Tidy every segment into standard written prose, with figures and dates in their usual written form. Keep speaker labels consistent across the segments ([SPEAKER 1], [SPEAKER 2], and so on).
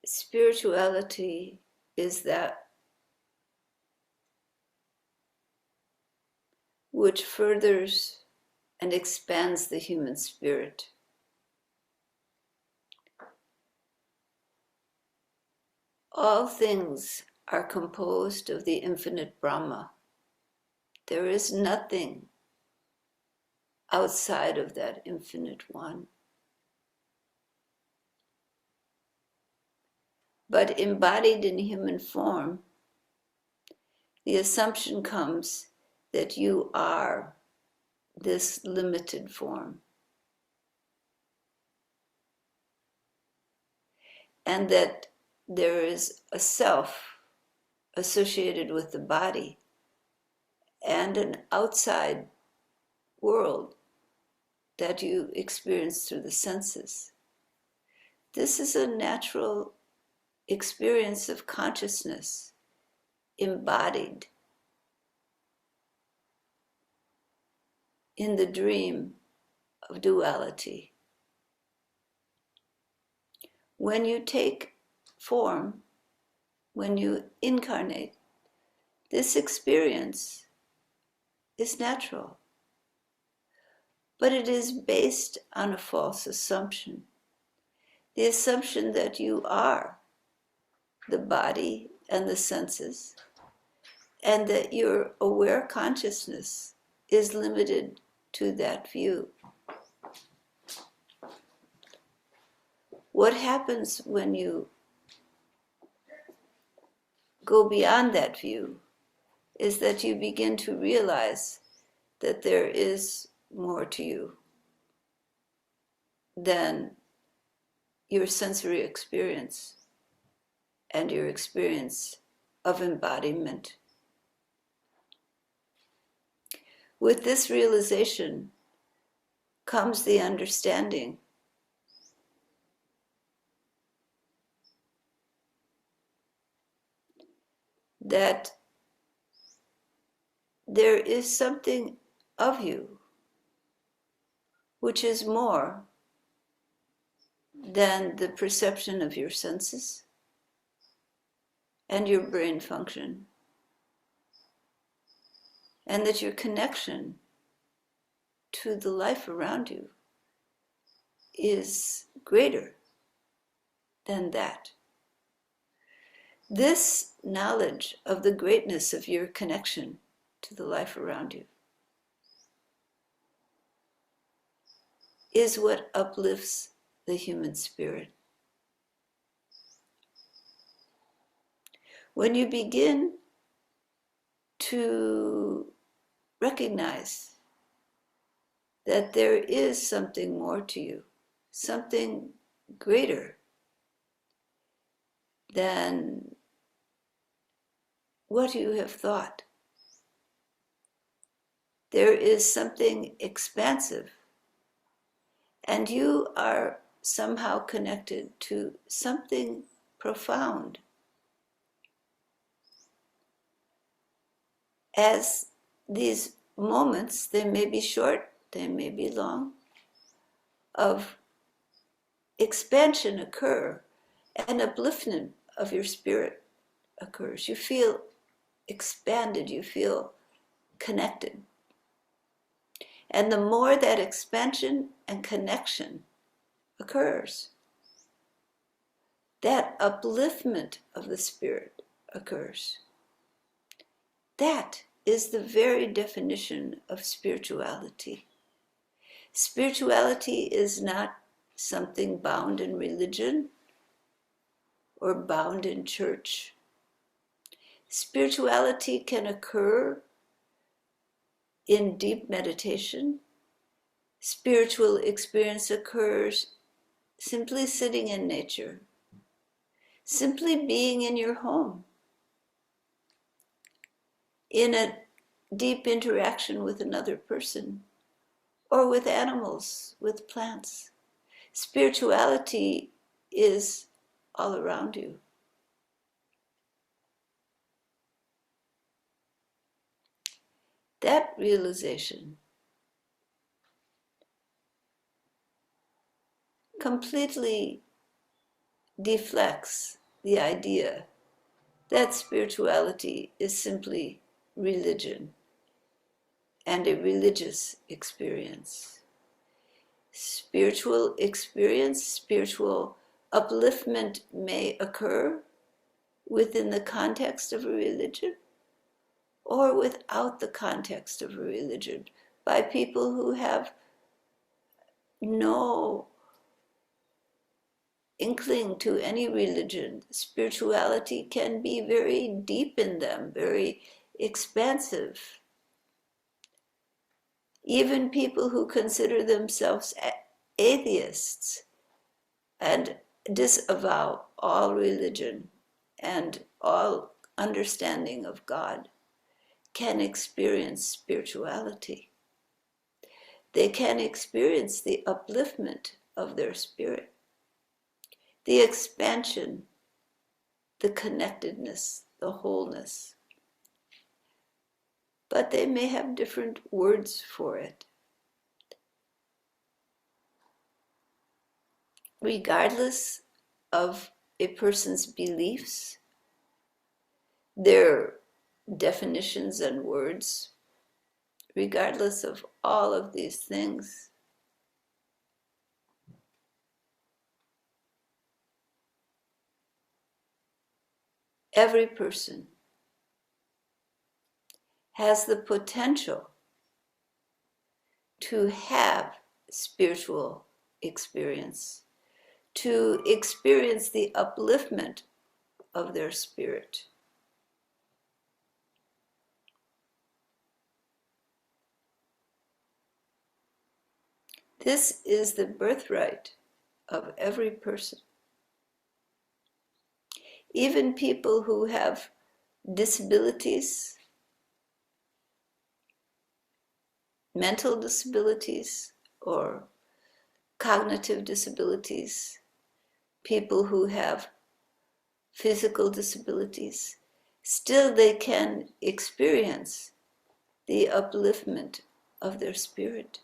[SPEAKER 1] spirituality is that which furthers and expands the human spirit. All things are composed of the infinite Brahma. There is nothing outside of that infinite one. But embodied in human form, the assumption comes that you are this limited form. And that there is a self associated with the body and an outside world that you experience through the senses. This is a natural experience of consciousness embodied in the dream of duality. When you take form, when you incarnate, this experience is natural, but it is based on a false assumption. The assumption that you are the body and the senses, and that your aware consciousness is limited to that view. What happens when you go beyond that view is that you begin to realize that there is more to you than your sensory experience and your experience of embodiment. With this realization comes the understanding that there is something of you which is more than the perception of your senses and your brain function, and that your connection to the life around you is greater than that. This knowledge of the greatness of your connection to the life around you is what uplifts the human spirit. When you begin to recognize that there is something more to you, something greater than what you have thought. There is something expansive, and you are somehow connected to something profound. As these moments, they may be short, they may be long, of expansion occur, and upliftment of your spirit occurs. You feel expanded, you feel connected. And the more that expansion and connection occurs, that upliftment of the spirit occurs. That is the very definition of spirituality. Spirituality is not something bound in religion or bound in church. Spirituality can occur in deep meditation. Spiritual experience occurs simply sitting in nature, simply being in your home, in a deep interaction with another person, or with animals, with plants. Spirituality is all around you. That realization completely deflects the idea that spirituality is simply religion and a religious experience. Spiritual experience, spiritual upliftment may occur within the context of a religion or without the context of a religion by people who have no inkling to any religion. Spirituality can be very deep in them, very expansive. Even people who consider themselves atheists and disavow all religion and all understanding of God can experience spirituality. They can experience the upliftment of their spirit, the expansion, the connectedness, the wholeness. But they may have different words for it. Regardless of a person's beliefs, their definitions and words, regardless of all of these things, every person has the potential to have spiritual experience, to experience the upliftment of their spirit. This is the birthright of every person. Even people who have disabilities, mental disabilities or cognitive disabilities, people who have physical disabilities, still they can experience the upliftment of their spirit.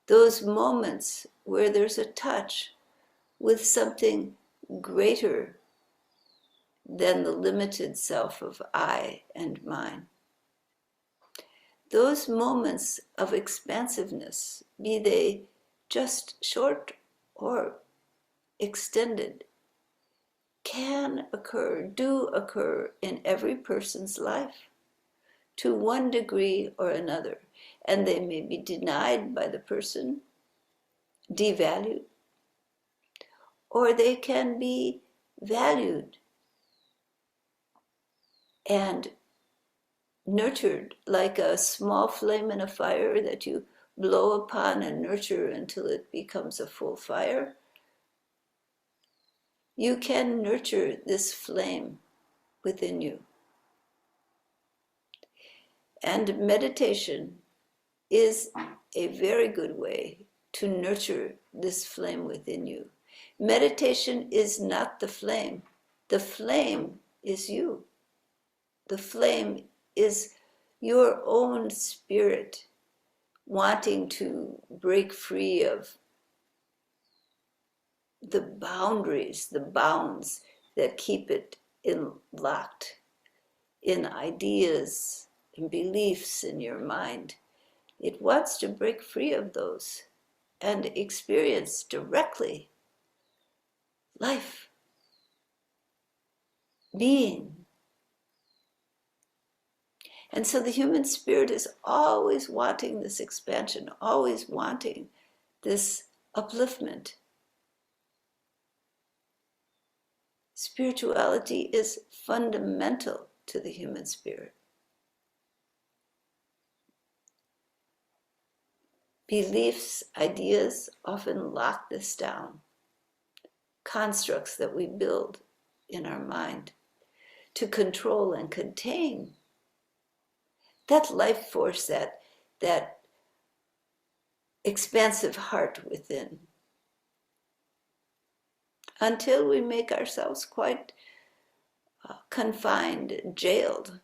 [SPEAKER 1] Those moments where there's a touch with something greater than the limited self of I and mine. Those moments of expansiveness, be they just short or extended, can occur, do occur in every person's life to one degree or another. And they may be denied by the person, devalued, or they can be valued and nurtured like a small flame in a fire that you blow upon and nurture until it becomes a full fire. You can nurture this flame within you. And meditation is a very good way to nurture this flame within you. Meditation is not the flame. The flame is you. The flame is your own spirit wanting to break free of the boundaries, the bounds that keep it locked in ideas and beliefs in your mind. It wants to break free of those and experience directly life, being. And so the human spirit is always wanting this expansion, always wanting this upliftment. Spirituality is fundamental to the human spirit. Beliefs, ideas often lock this down. Constructs that we build in our mind to control and contain that life force, that expansive heart within, until we make ourselves quite confined, jailed,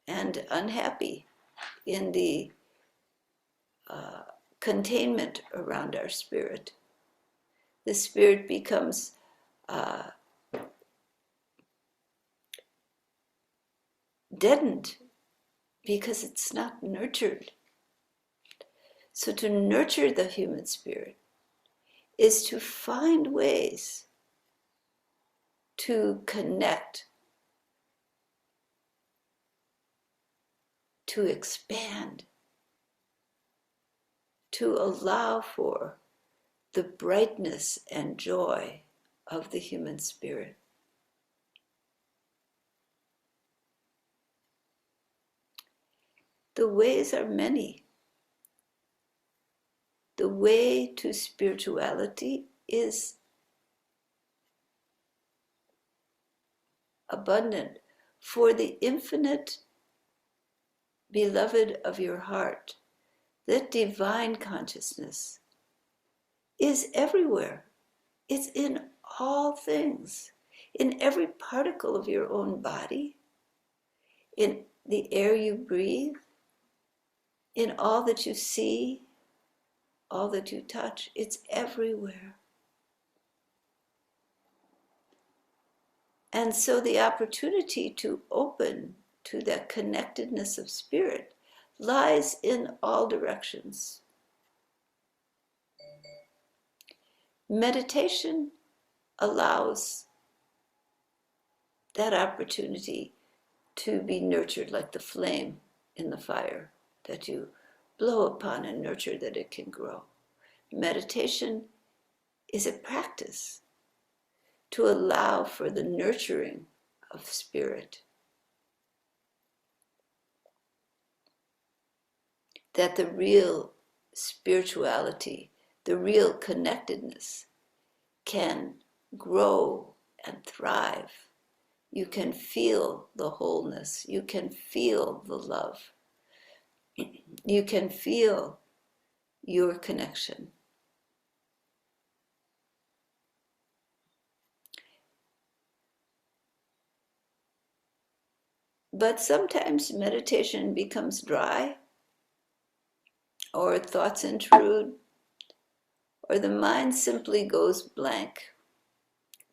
[SPEAKER 1] and unhappy in the containment around our spirit. The spirit becomes deadened because it's not nurtured. So to nurture the human spirit is to find ways to connect, to expand, to allow for the brightness and joy of the human spirit. The ways are many. The way to spirituality is abundant. For the infinite beloved of your heart, that divine consciousness is everywhere. It's in all things, in every particle of your own body, in the air you breathe, in all that you see, all that you touch. It's everywhere. And so the opportunity to open to that connectedness of spirit lies in all directions. Meditation allows that opportunity to be nurtured like the flame in the fire that you blow upon and nurture that it can grow. Meditation is a practice to allow for the nurturing of spirit, that the real spirituality, the real connectedness can grow and thrive. You can feel the wholeness. You can feel the love. You can feel your connection. But sometimes meditation becomes dry, or thoughts intrude, or the mind simply goes blank.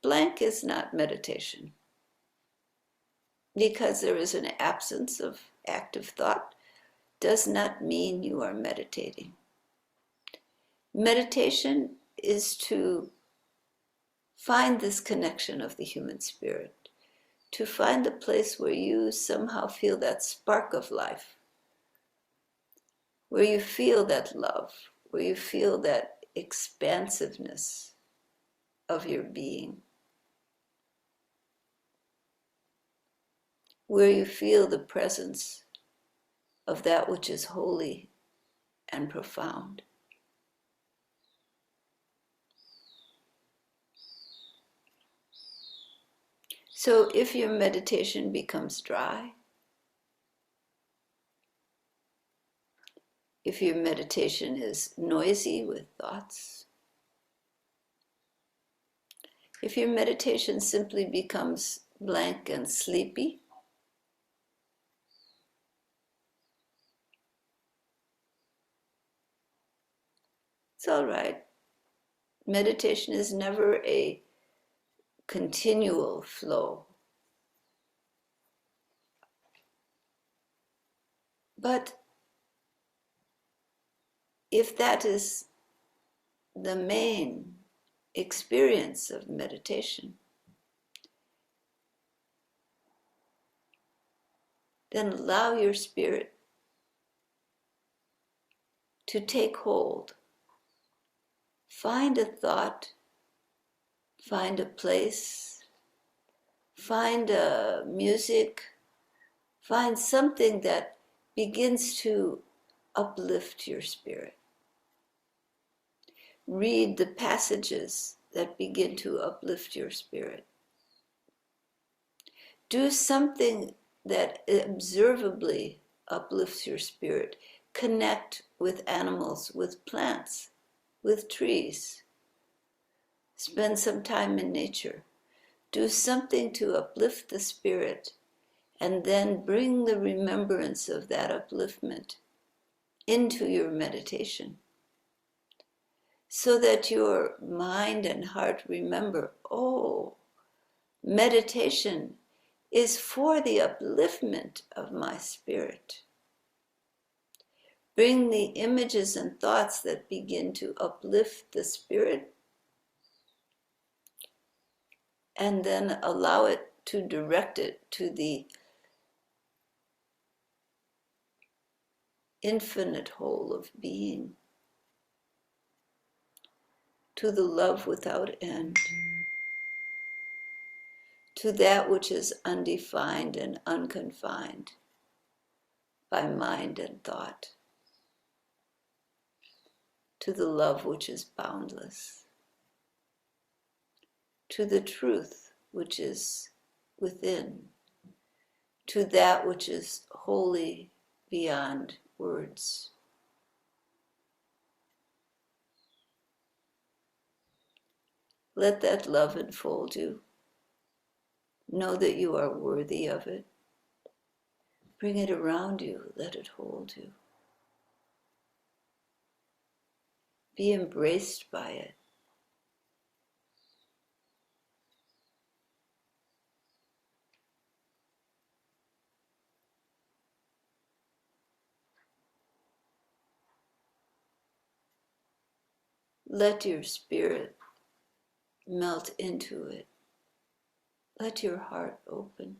[SPEAKER 1] Blank is not meditation, because there is an absence of active thought does not mean you are meditating. Meditation is to find this connection of the human spirit, to find the place where you somehow feel that spark of life, where you feel that love, where you feel that expansiveness of your being, where you feel the presence of that which is holy and profound. So if your meditation becomes dry, if your meditation is noisy with thoughts, if your meditation simply becomes blank and sleepy, it's all right. Meditation is never a continual flow. But if that is the main experience of meditation, then allow your spirit to take hold. Find a thought, find a place, find a music, find something that begins to uplift your spirit. Read the passages that begin to uplift your spirit. Do something that observably uplifts your spirit. Connect with animals, with plants, with trees. Spend some time in nature. Do something to uplift the spirit, and then bring the remembrance of that upliftment into your meditation. so that your mind and heart remember, oh, meditation is for the upliftment of my spirit. Bring the images and thoughts that begin to uplift the spirit, and then allow it to direct it to the infinite whole of being, to the love without end, to that which is undefined and unconfined by mind and thought, to the love which is boundless, to the truth which is within, to that which is wholly beyond words. Let that love enfold you. Know that you are worthy of it. Bring it around you. Let it hold you. Be embraced by it. Let your spirit melt into it. Let your heart open.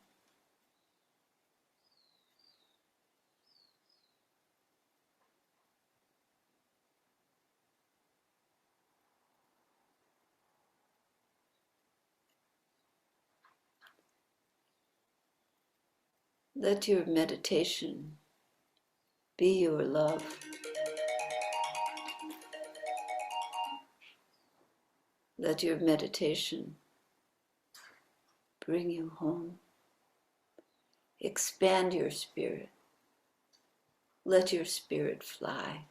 [SPEAKER 1] Let your meditation be your love. Let your meditation bring you home. Expand your spirit. Let your spirit fly.